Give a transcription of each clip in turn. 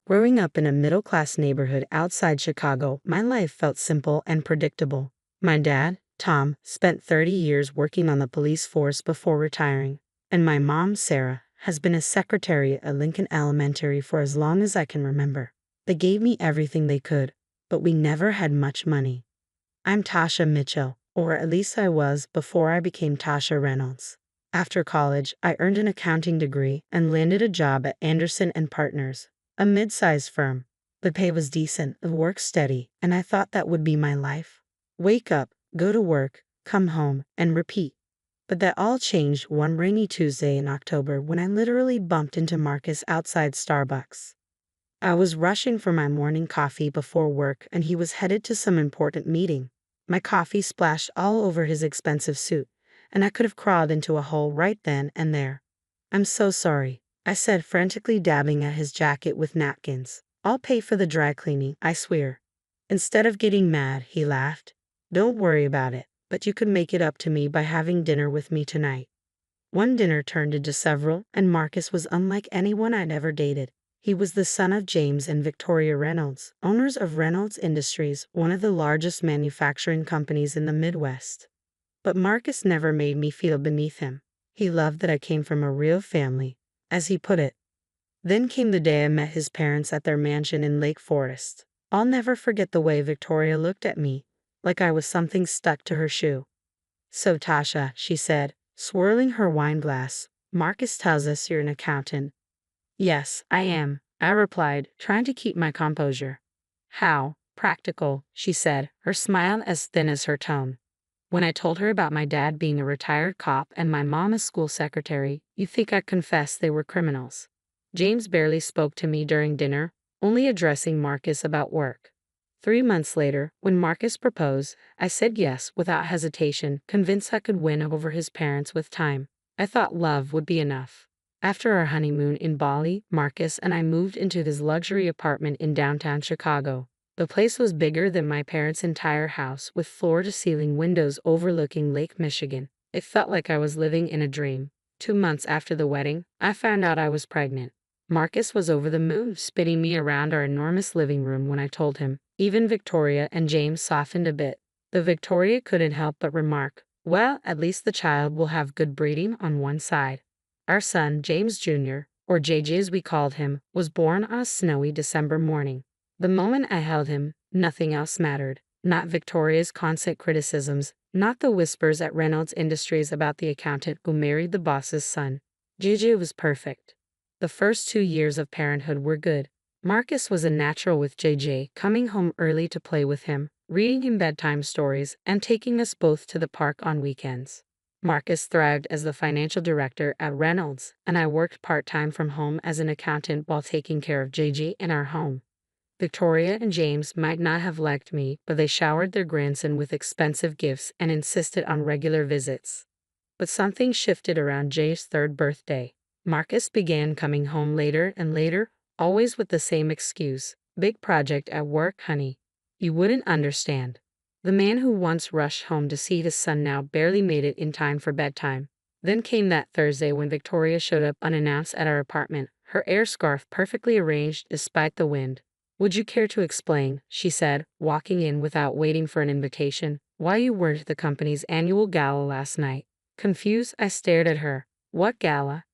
Growing up in a middle-class neighborhood outside Chicago, my life felt simple and predictable. My dad, Tom, spent 30 years working on the police force before retiring, and my mom, Sarah, has been a secretary at Lincoln Elementary for as long as I can remember. They gave me everything they could, but we never had much money. I'm Tasha Mitchell, or at least I was before I became Tasha Reynolds. After college, I earned an accounting degree and landed a job at Anderson and Partners, a mid-sized firm. The pay was decent, the work steady, and I thought that would be my life. Wake up, go to work, come home, and repeat. But that all changed one rainy Tuesday in October when I literally bumped into Marcus outside Starbucks. I was rushing for my morning coffee before work and he was headed to some important meeting. My coffee splashed all over his expensive suit, and I could have crawled into a hole right then and there. "I'm so sorry," I said, frantically dabbing at his jacket with napkins. "I'll pay for the dry cleaning, I swear." Instead of getting mad, he laughed. "Don't worry about it, but you could make it up to me by having dinner with me tonight." One dinner turned into several, and Marcus was unlike anyone I'd ever dated. He was the son of James and Victoria Reynolds, owners of Reynolds Industries, one of the largest manufacturing companies in the Midwest. But Marcus never made me feel beneath him. He loved that I came from a real family, as he put it. Then came the day I met his parents at their mansion in Lake Forest. I'll never forget the way Victoria looked at me, like I was something stuck to her shoe. "So Tasha," she said, swirling her wine glass, "Marcus tells us you're an accountant." "Yes, I am," I replied, trying to keep my composure. "How practical," she said, her smile as thin as her tone. "When I told her about my dad being a retired cop and my mom a school secretary, you'd think I'd confess they were criminals." James barely spoke to me during dinner, only addressing Marcus about work. 3 months later, when Marcus proposed, I said yes without hesitation, convinced I could win over his parents with time. I thought love would be enough. After our honeymoon in Bali, Marcus and I moved into his luxury apartment in downtown Chicago. The place was bigger than my parents' entire house, with floor-to-ceiling windows overlooking Lake Michigan. It felt like I was living in a dream. 2 months after the wedding, I found out I was pregnant. Marcus was over the moon, spinning me around our enormous living room when I told him. Even Victoria and James softened a bit. The Victoria couldn't help but remark, "Well, at least the child will have good breeding on one side." Our son, James Jr., or JJ as we called him, was born on a snowy December morning. The moment I held him, nothing else mattered. Not Victoria's constant criticisms, not the whispers at Reynolds Industries about the accountant who married the boss's son. JJ was perfect. The first 2 years of parenthood were good. Marcus was a natural with JJ, coming home early to play with him, reading him bedtime stories, and taking us both to the park on weekends. Marcus thrived as the financial director at Reynolds, and I worked part-time from home as an accountant while taking care of JJ in our home. Victoria and James might not have liked me, but they showered their grandson with expensive gifts and insisted on regular visits. But something shifted around Jay's third birthday. Marcus began coming home later and later, always with the same excuse. "Big project at work, honey. You wouldn't understand." The man who once rushed home to see his son now barely made it in time for bedtime. Then came that Thursday when Victoria showed up unannounced at our apartment, her air scarf perfectly arranged despite the wind. "Would you care to explain," she said, walking in without waiting for an invitation, "why you weren't at the company's annual gala last night?" Confused, I stared at her. "What gala?"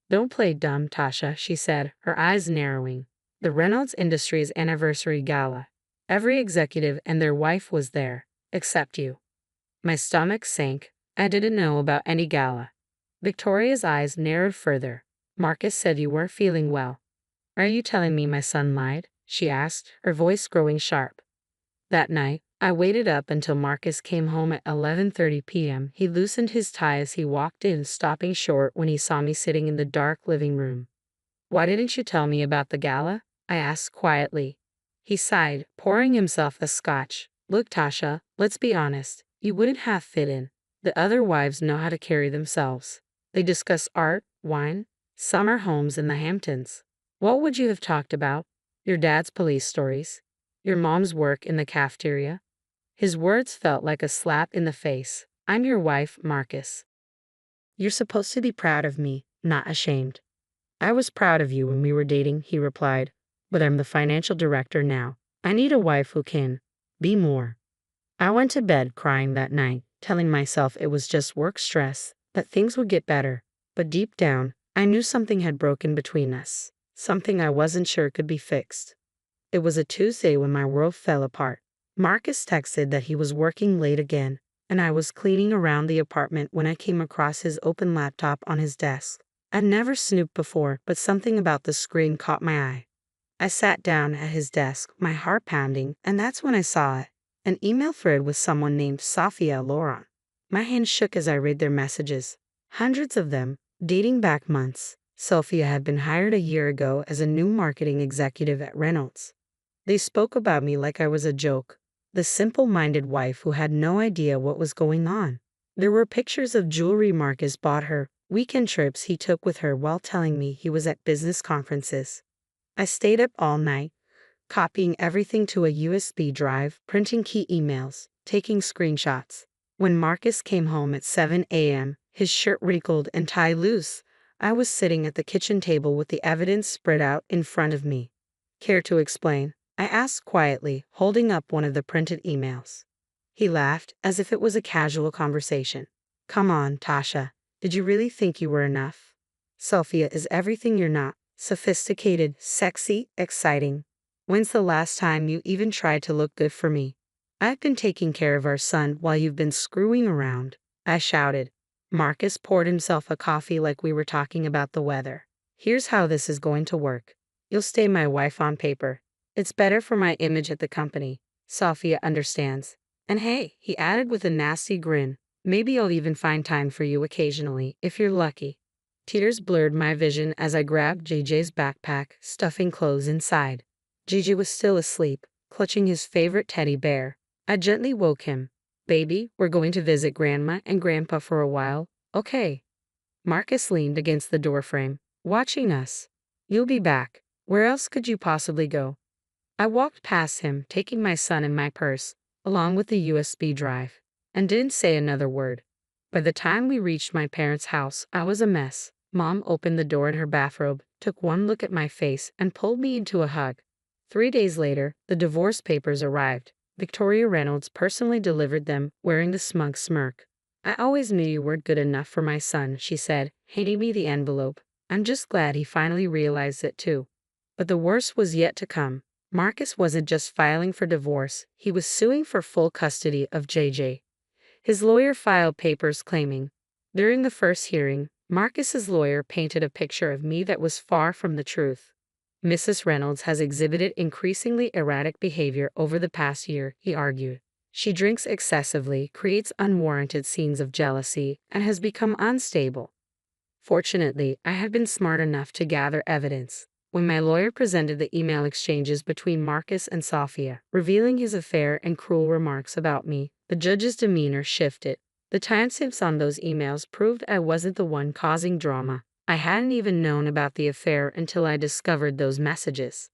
"Don't play dumb, Tasha," she said, her eyes narrowing. "The Reynolds Industries anniversary gala. Every executive and their wife was there, except you." My stomach sank. I didn't know about any gala. Victoria's eyes narrowed further. "Marcus said you weren't feeling well." "Are you telling me my son lied?" she asked, her voice growing sharp. That night, I waited up until Marcus came home at 11:30 p.m. He loosened his tie as he walked in, stopping short when he saw me sitting in the dark living room. "Why didn't you tell me about the gala?" I asked quietly. He sighed, pouring himself a scotch. "Look, Tasha, let's be honest. You wouldn't have fit in. The other wives know how to carry themselves. They discuss art, wine, summer homes in the Hamptons. What would you have talked about? Your dad's police stories? Your mom's work in the cafeteria?" His words felt like a slap in the face. "I'm your wife, Marcus. You're supposed to be proud of me, not ashamed." "I was proud of you when we were dating," he replied. but I'm the financial director now. I need a wife who can be more. I went to bed crying that night, telling myself it was just work stress, that things would get better. But deep down, I knew something had broken between us, something I wasn't sure could be fixed. It was a Tuesday when my world fell apart. Marcus texted that he was working late again, and I was cleaning around the apartment when I came across his open laptop on his desk. I'd never snooped before, but something about the screen caught my eye. I sat down at his desk, my heart pounding, and that's when I saw it. An email thread with someone named Sophia Loran. My hand shook as I read their messages. Hundreds of them, dating back months. Sophia had been hired a year ago as a new marketing executive at Reynolds. They spoke about me like I was a joke, the simple-minded wife who had no idea what was going on. There were pictures of jewelry Marcus bought her, weekend trips he took with her while telling me he was at business conferences. I stayed up all night, copying everything to a USB drive, printing key emails, taking screenshots. When Marcus came home at 7 a.m., his shirt wrinkled and tie loose, I was sitting at the kitchen table with the evidence spread out in front of me. Care to explain? I asked quietly, holding up one of the printed emails. He laughed, as if it was a casual conversation. Come on, Tasha. Did you really think you were enough? Sophia is everything you're not. Sophisticated, sexy, exciting. When's the last time you even tried to look good for me? I've been taking care of our son while you've been screwing around, I shouted. Marcus poured himself a coffee like we were talking about the weather. Here's how this is going to work. You'll stay my wife on paper. It's better for my image at the company. Sophia understands. And hey, he added with a nasty grin, maybe I'll even find time for you occasionally, if you're lucky. Tears blurred my vision as I grabbed JJ's backpack, stuffing clothes inside. JJ was still asleep, clutching his favorite teddy bear. I gently woke him. Baby, we're going to visit Grandma and Grandpa for a while, okay? Marcus leaned against the doorframe, watching us. You'll be back. Where else could you possibly go? I walked past him, taking my son and my purse, along with the USB drive, and didn't say another word. By the time we reached my parents' house, I was a mess. Mom opened the door in her bathrobe, took one look at my face, and pulled me into a hug. 3 days later, the divorce papers arrived. Victoria Reynolds personally delivered them, wearing the smug smirk. I always knew you weren't good enough for my son, she said, handing me the envelope. I'm just glad he finally realized it too. But the worst was yet to come. Marcus wasn't just filing for divorce, he was suing for full custody of JJ. His lawyer filed papers claiming. During the first hearing, Marcus's lawyer painted a picture of me that was far from the truth. Mrs. Reynolds has exhibited increasingly erratic behavior over the past year, he argued. She drinks excessively, creates unwarranted scenes of jealousy, and has become unstable. Fortunately, I had been smart enough to gather evidence. When my lawyer presented the email exchanges between Marcus and Sophia, revealing his affair and cruel remarks about me, the judge's demeanor shifted. The timestamps on those emails proved I wasn't the one causing drama. I hadn't even known about the affair until I discovered those messages.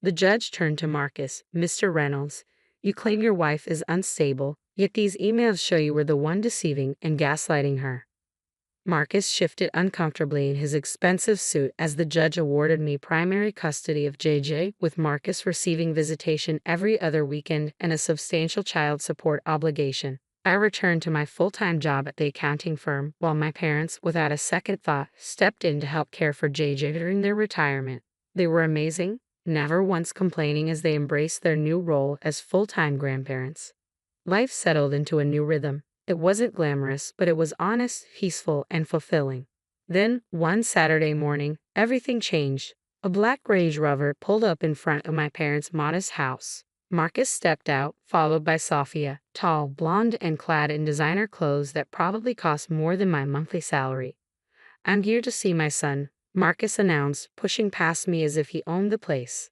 The judge turned to Marcus. Mr. Reynolds, you claim your wife is unstable, yet these emails show you were the one deceiving and gaslighting her. Marcus shifted uncomfortably in his expensive suit as the judge awarded me primary custody of JJ, with Marcus receiving visitation every other weekend and a substantial child support obligation. I returned to my full-time job at the accounting firm, while my parents, without a second thought, stepped in to help care for JJ during their retirement. They were amazing, never once complaining as they embraced their new role as full-time grandparents. Life settled into a new rhythm. It wasn't glamorous, but it was honest, peaceful, and fulfilling. Then, one Saturday morning, everything changed. A black Range Rover pulled up in front of my parents' modest house. Marcus stepped out, followed by Sophia, tall, blonde, and clad in designer clothes that probably cost more than my monthly salary. I'm here to see my son, Marcus announced, pushing past me as if he owned the place.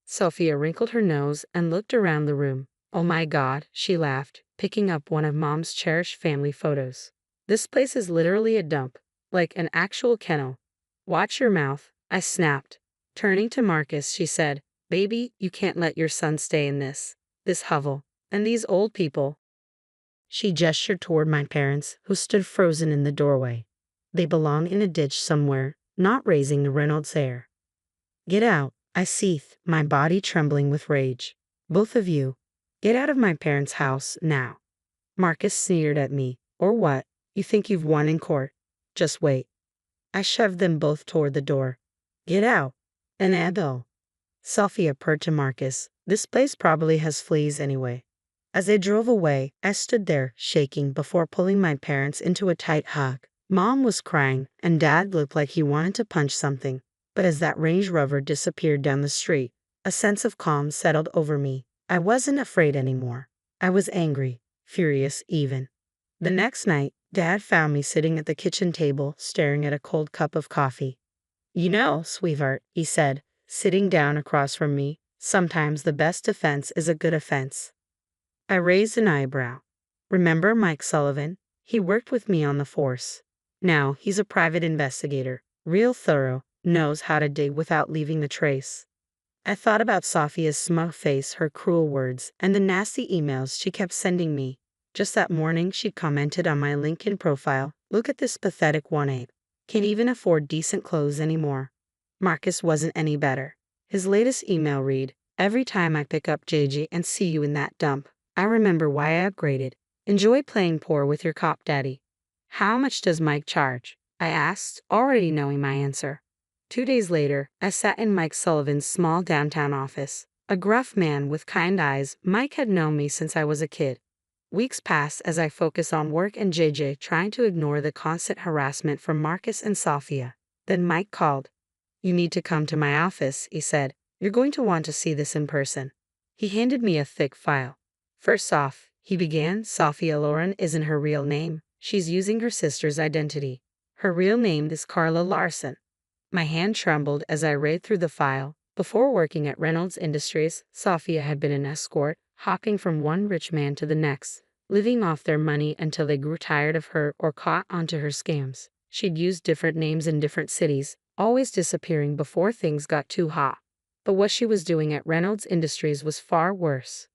Sophia wrinkled her nose and looked around the room. Oh my God, she laughed, picking up one of Mom's cherished family photos. This place is literally a dump, like an actual kennel. Watch your mouth, I snapped. Turning to Marcus, she said, Baby, you can't let your son stay in this hovel. And these old people. She gestured toward my parents, who stood frozen in the doorway. They belong in a ditch somewhere, not raising the Reynolds heir. Get out, I seethed, my body trembling with rage. Both of you. Get out of my parents' house, now. Marcus sneered at me. Or what? You think you've won in court? Just wait. I shoved them both toward the door. Get out. An adult. Sophia purred to Marcus. This place probably has fleas anyway. As they drove away, I stood there, shaking, before pulling my parents into a tight hug. Mom was crying, and Dad looked like he wanted to punch something. But as that Range Rover disappeared down the street, a sense of calm settled over me. I wasn't afraid anymore. I was angry, furious even. The next night, Dad found me sitting at the kitchen table, staring at a cold cup of coffee. You know, sweetheart, he said, sitting down across from me, sometimes the best defense is a good offense. I raised an eyebrow. Remember Mike Sullivan? He worked with me on the force. Now he's a private investigator, real thorough, knows how to dig without leaving a trace. I thought about Sophia's smug face, her cruel words, and the nasty emails she kept sending me. Just that morning she commented on my LinkedIn profile, "Look at this pathetic 1/8. Can't even afford decent clothes anymore." Marcus wasn't any better. His latest email read, "Every time I pick up JJ and see you in that dump, I remember why I upgraded. Enjoy playing poor with your cop daddy." How much does Mike charge? I asked, already knowing my answer. 2 days later, I sat in Mike Sullivan's small downtown office. A gruff man with kind eyes, Mike had known me since I was a kid. Weeks passed as I focused on work and JJ, trying to ignore the constant harassment from Marcus and Sophia. Then Mike called. "You need to come to my office," he said. "You're going to want to see this in person." He handed me a thick file. "First off," he began, "Sophia Loren isn't her real name. She's using her sister's identity. Her real name is Carla Larson." My hand trembled as I read through the file. Before working at Reynolds Industries, Sophia had been an escort, hopping from one rich man to the next, living off their money until they grew tired of her or caught onto her scams. She'd used different names in different cities, always disappearing before things got too hot. But what she was doing at Reynolds Industries was far worse.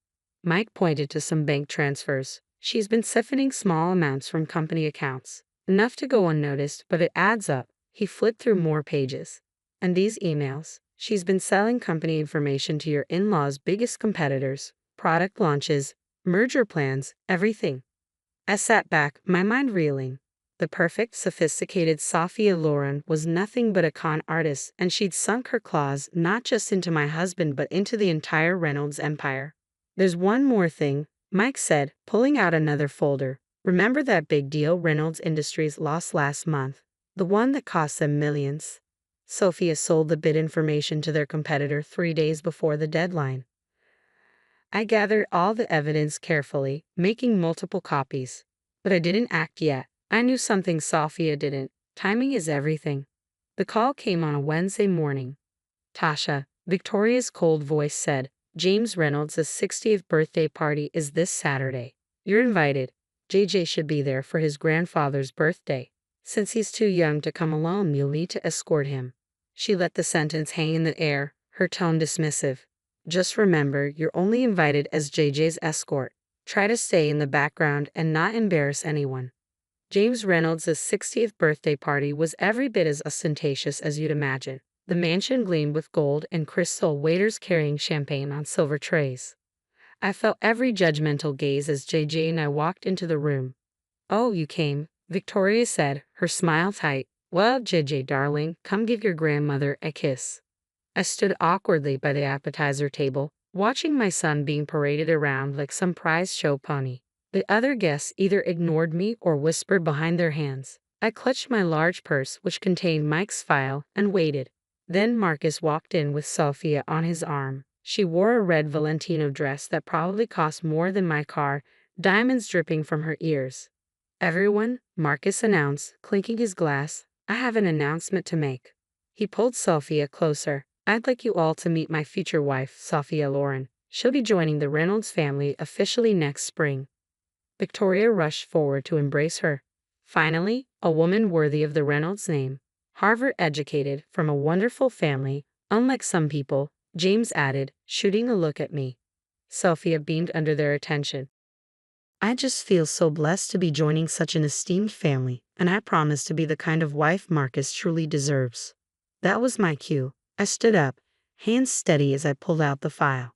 Mike pointed to some bank transfers. "She's been siphoning small amounts from company accounts. Enough to go unnoticed, but it adds up." He flipped through more pages. "And these emails. She's been selling company information to your in-laws' biggest competitors, product launches, merger plans, everything." I sat back, my mind reeling. The perfect, sophisticated Sophia Loren was nothing but a con artist, and she'd sunk her claws not just into my husband but into the entire Reynolds empire. "There's one more thing," Mike said, pulling out another folder. "Remember that big deal Reynolds Industries lost last month? The one that cost them millions? Sophia sold the bid information to their competitor 3 days before the deadline." I gathered all the evidence carefully, making multiple copies. But I didn't act yet. I knew something Sophia didn't. Timing is everything. The call came on a Wednesday morning. "Tasha," Victoria's cold voice said, "James Reynolds' 60th birthday party is this Saturday. You're invited. JJ should be there for his grandfather's birthday. Since he's too young to come alone, you'll need to escort him." She let the sentence hang in the air, her tone dismissive. "Just remember, you're only invited as JJ's escort. Try to stay in the background and not embarrass anyone." James Reynolds' 60th birthday party was every bit as ostentatious as you'd imagine. The mansion gleamed with gold and crystal, waiters carrying champagne on silver trays. I felt every judgmental gaze as JJ and I walked into the room. "Oh, you came," Victoria said, her smile tight. "Well, JJ, darling, come give your grandmother a kiss." I stood awkwardly by the appetizer table, watching my son being paraded around like some prize show pony. The other guests either ignored me or whispered behind their hands. I clutched my large purse, which contained Mike's file, and waited. Then Marcus walked in with Sophia on his arm. She wore a red Valentino dress that probably cost more than my car, diamonds dripping from her ears. "Everyone," Marcus announced, clinking his glass, "I have an announcement to make." He pulled Sophia closer. "I'd like you all to meet my future wife, Sophia Loren. She'll be joining the Reynolds family officially next spring." Victoria rushed forward to embrace her. Finally, a woman worthy of the Reynolds name. Harvard-educated, from a wonderful family, unlike some people, James added, shooting a look at me. Sophia beamed under their attention. "I just feel so blessed to be joining such an esteemed family, and I promise to be the kind of wife Marcus truly deserves." That was my cue. I stood up, hands steady as I pulled out the file.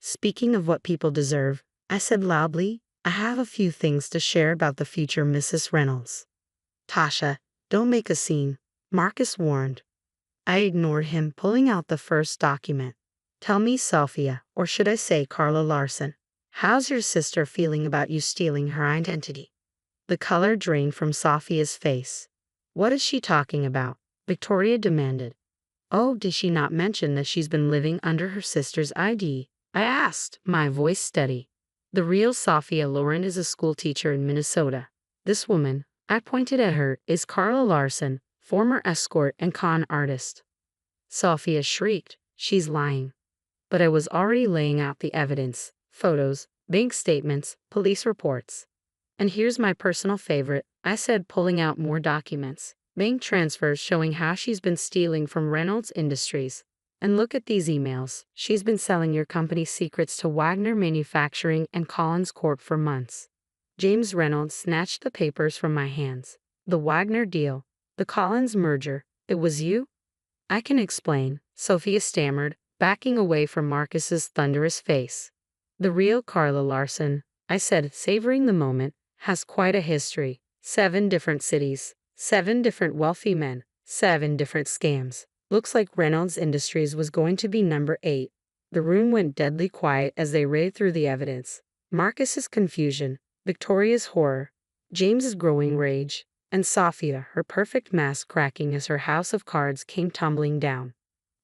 Speaking of what people deserve, I said loudly, I have a few things to share about the future Mrs. Reynolds. Tasha, don't make a scene, Marcus warned. I ignored him, pulling out the first document. Tell me, Sophia, or should I say Carla Larson, how's your sister feeling about you stealing her identity? The color drained from Sophia's face. What is she talking about? Victoria demanded. Oh, did she not mention that she's been living under her sister's ID? I asked, my voice steady. The real Sophia Loren is a schoolteacher in Minnesota. This woman, I pointed at her, is Carla Larson, former escort and con artist. Sophia shrieked, she's lying. But I was already laying out the evidence, photos, bank statements, police reports. And here's my personal favorite, I said, pulling out more documents. Bank transfers showing how she's been stealing from Reynolds Industries. And look at these emails. She's been selling your company's secrets to Wagner Manufacturing and Collins Corp for months. James Reynolds snatched the papers from my hands. The Wagner deal. The Collins merger. It was you? I can explain, Sophia stammered, backing away from Marcus's thunderous face. The real Carla Larson, I said, savoring the moment, has quite a history. 7 different cities, 7 different wealthy men, 7 different scams. Looks like Reynolds Industries was going to be number 8. The room went deadly quiet as they read through the evidence. Marcus's confusion, Victoria's horror, James's growing rage, and Sophia, her perfect mask cracking as her house of cards came tumbling down.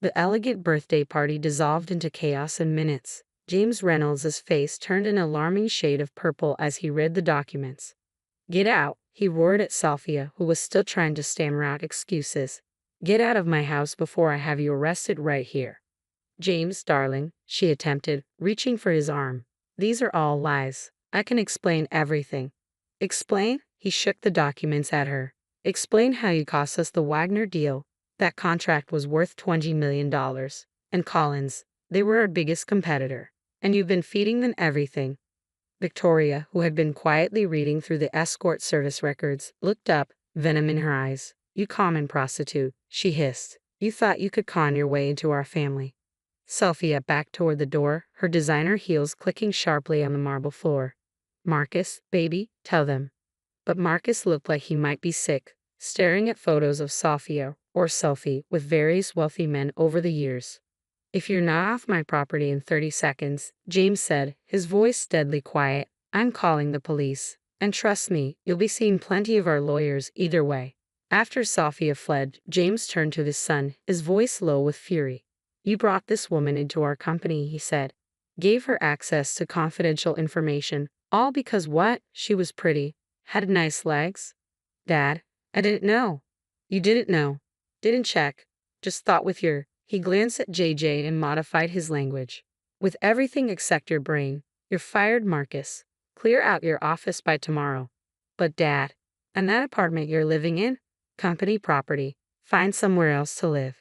The elegant birthday party dissolved into chaos in minutes. James Reynolds' face turned an alarming shade of purple as he read the documents. Get out, he roared at Sophia, who was still trying to stammer out excuses. Get out of my house before I have you arrested right here. James, darling, she attempted, reaching for his arm. These are all lies. I can explain everything. Explain? He shook the documents at her. Explain how you cost us the Wagner deal. That contract was worth $20 million. And Collins, they were our biggest competitor. And you've been feeding them everything. Victoria, who had been quietly reading through the escort service records, looked up, venom in her eyes. You common prostitute, she hissed. You thought you could con your way into our family. Sophia backed toward the door, her designer heels clicking sharply on the marble floor. Marcus, baby, tell them. But Marcus looked like he might be sick, staring at photos of Sophia, or Sophie, with various wealthy men over the years. If you're not off my property in 30 seconds, James said, his voice deadly quiet, I'm calling the police. And trust me, you'll be seeing plenty of our lawyers either way. After Sophia fled, James turned to his son, his voice low with fury. You brought this woman into our company, he said. Gave her access to confidential information, all because what? She was pretty, had nice legs. Dad, I didn't know. You didn't know. Didn't check. Just thought with your... He glanced at JJ and modified his language. With everything except your brain, you're fired, Marcus. Clear out your office by tomorrow. But Dad, and that apartment you're living in? Company property. Find somewhere else to live.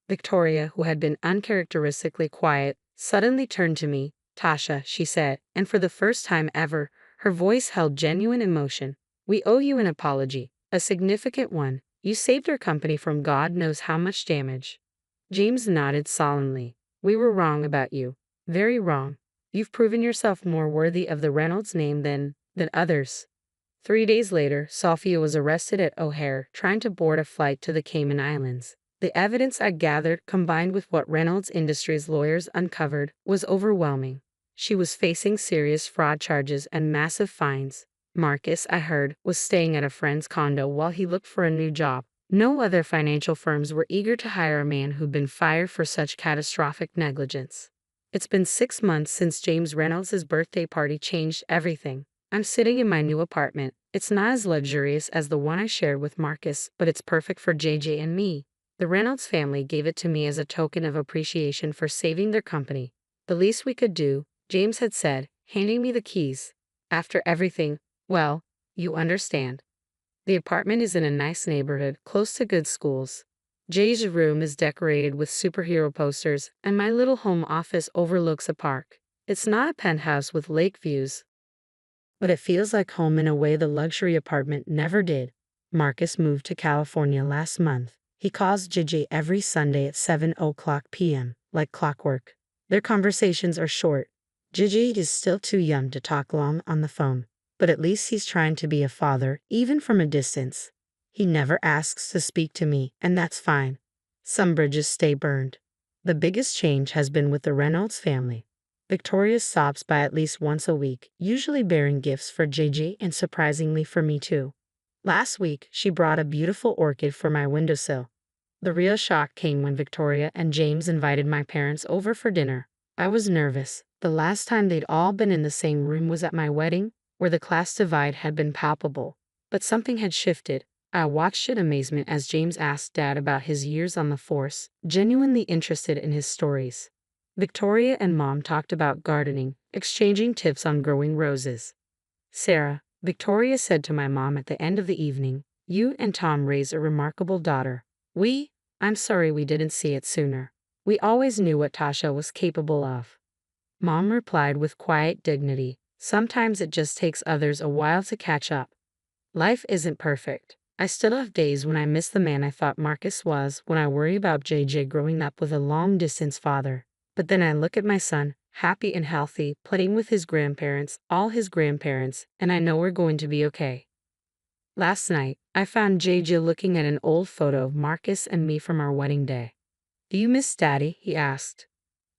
Victoria, who had been uncharacteristically quiet, suddenly turned to me. Tasha, she said, and for the first time ever, her voice held genuine emotion. We owe you an apology, a significant one. You saved our company from God knows how much damage. James nodded solemnly. We were wrong about you. Very wrong. You've proven yourself more worthy of the Reynolds name than others. 3 days later, Sophia was arrested at O'Hare, trying to board a flight to the Cayman Islands. The evidence I gathered, combined with what Reynolds Industries lawyers uncovered, was overwhelming. She was facing serious fraud charges and massive fines. Marcus, I heard, was staying at a friend's condo while he looked for a new job. No other financial firms were eager to hire a man who'd been fired for such catastrophic negligence. It's been 6 months since James Reynolds' birthday party changed everything. I'm sitting in my new apartment. It's not as luxurious as the one I shared with Marcus, but it's perfect for JJ and me. The Reynolds family gave it to me as a token of appreciation for saving their company. The least we could do, James had said, handing me the keys. After everything, well, you understand. The apartment is in a nice neighborhood, close to good schools. Jay's room is decorated with superhero posters, and my little home office overlooks a park. It's not a penthouse with lake views, but it feels like home in a way the luxury apartment never did. Marcus moved to California last month. He calls JJ every Sunday at 7:00 p.m. like clockwork. Their conversations are short. Gigi is still too young to talk long on the phone, but at least he's trying to be a father, even from a distance. He never asks to speak to me, and that's fine. Some bridges stay burned. The biggest change has been with the Reynolds family. Victoria stops by at least once a week, usually bearing gifts for JJ and surprisingly for me too. Last week, she brought a beautiful orchid for my windowsill. The real shock came when Victoria and James invited my parents over for dinner. I was nervous. The last time they'd all been in the same room was at my wedding, where the class divide had been palpable. But something had shifted. I watched in amazement as James asked Dad about his years on the force, genuinely interested in his stories. Victoria and Mom talked about gardening, exchanging tips on growing roses. Sarah, Victoria said to my mom at the end of the evening, "You and Tom raised a remarkable daughter. I'm sorry we didn't see it sooner. We always knew what Tasha was capable of." Mom replied with quiet dignity, "Sometimes it just takes others a while to catch up. Life isn't perfect. I still have days when I miss the man I thought Marcus was, when I worry about JJ growing up with a long-distance father. But then I look at my son, happy and healthy, playing with his grandparents, all his grandparents, and I know we're going to be okay." Last night, I found JJ looking at an old photo of Marcus and me from our wedding day. "Do you miss Daddy?" he asked.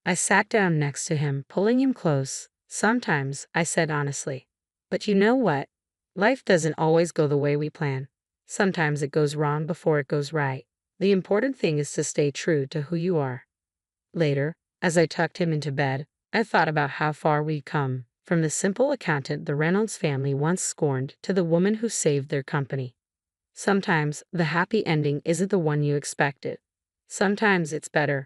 I sat down next to him, pulling him close. "Sometimes," I said honestly. "But you know what? Life doesn't always go the way we plan. Sometimes it goes wrong before it goes right. The important thing is to stay true to who you are." Later, as I tucked him into bed, I thought about how far we'd come, from the simple accountant the Reynolds family once scorned to the woman who saved their company. Sometimes the happy ending isn't the one you expected. Sometimes it's better,